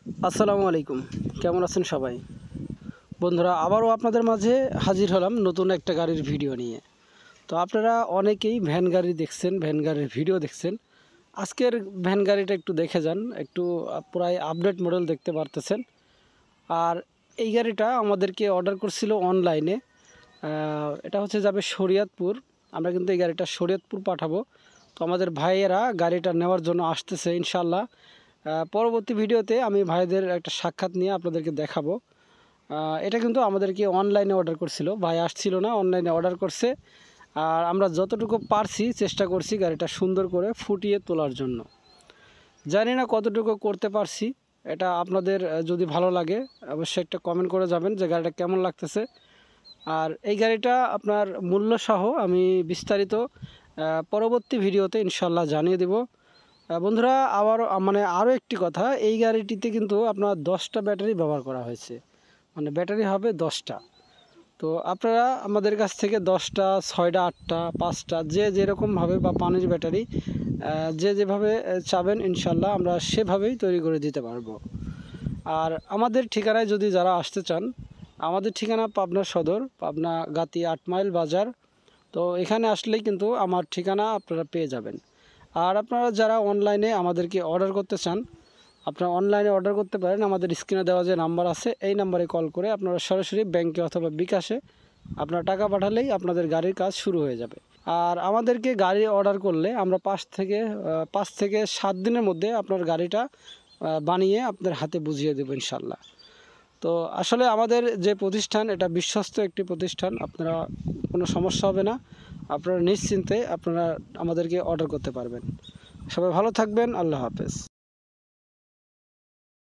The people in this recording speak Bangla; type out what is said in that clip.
আসসালামু আলাইকুম, কেমন আছেন সবাই? বন্ধুরা, আবারও আপনাদের মাঝে হাজির হলাম নতুন একটা গাড়ির ভিডিও নিয়ে। তো আপনারা অনেকেই ভ্যান গাড়ি দেখছেন, ভ্যান গাড়ির ভিডিও দেখছেন। আজকের ভ্যান গাড়িটা একটু দেখে যান, একটু প্রায় আপডেট মডেল দেখতে পারতেছেন। আর এই গাড়িটা আমাদেরকে অর্ডার করছিল অনলাইনে। এটা হচ্ছে যাবে শরীয়তপুর। আমরা কিন্তু এই গাড়িটা শরীয়তপুর পাঠাবো। তো আমাদের ভাইয়েরা গাড়িটা নেওয়ার জন্য আসতেছে ইনশাল্লাহ। পরবর্তী ভিডিওতে আমি ভাইদের একটা সাক্ষাৎ নিয়ে আপনাদেরকে দেখাবো। এটা কিন্তু আমাদেরকে অনলাইনে অর্ডার করছিল, ভাই আসছিল না, অনলাইনে অর্ডার করছে। আর আমরা যতটুকু পারছি চেষ্টা করছি গাড়িটা সুন্দর করে ফুটিয়ে তোলার জন্য। জানি না কতটুকু করতে পারছি। এটা আপনাদের যদি ভালো লাগে অবশ্যই একটা কমেন্ট করে যাবেন যে গাড়িটা কেমন লাগতেছে। আর এই গাড়িটা আপনার মূল্যসহ আমি বিস্তারিত পরবর্তী ভিডিওতে ইনশাল্লাহ জানিয়ে দেব। বন্ধুরা, আরও একটি কথা, এই গাড়িটিতে কিন্তু আপনার 10টা ব্যাটারি ব্যবহার করা হয়েছে, মানে ব্যাটারি হবে 10টা। তো আপনারা আমাদের কাছ থেকে 10টা, 6টা, 8টা, 5টা যে যেরকমভাবে বা পানির ব্যাটারি যে যেভাবে চাবেন ইনশাল্লাহ আমরা সেভাবেই তৈরি করে দিতে পারবো। আর আমাদের ঠিকানায় যদি যারা আসতে চান, আমাদের ঠিকানা পাবনা সদর, পাবনা গাতি 8 মাইল বাজার। তো এখানে আসলেই কিন্তু আমার ঠিকানা আপনারা পেয়ে যাবেন। আর আপনারা যারা অনলাইনে আমাদেরকে অর্ডার করতে চান, আপনারা অনলাইনে অর্ডার করতে পারেন। আমাদের স্ক্রিনে দেওয়া যে নাম্বার আছে এই নাম্বারে কল করে আপনারা সরাসরি ব্যাংকে অথবা বিকাশে আপনারা টাকা পাঠালেই আপনাদের গাড়ির কাজ শুরু হয়ে যাবে। আর আমাদেরকে গাড়ি অর্ডার করলে আমরা 5 থেকে 7 দিনের মধ্যে আপনার গাড়িটা বানিয়ে আপনার হাতে বুঝিয়ে দেবো ইনশাল্লাহ। তো আসলে আমাদের যে প্রতিষ্ঠান, এটা বিশ্বস্ত একটি প্রতিষ্ঠান, আপনারা কোনো সমস্যা হবে না। আপনারা নিশ্চিন্তে আপনারা আমাদেরকে অর্ডার করতে পারবেন। সবাই ভালো থাকবেন, আল্লাহ হাফেজ।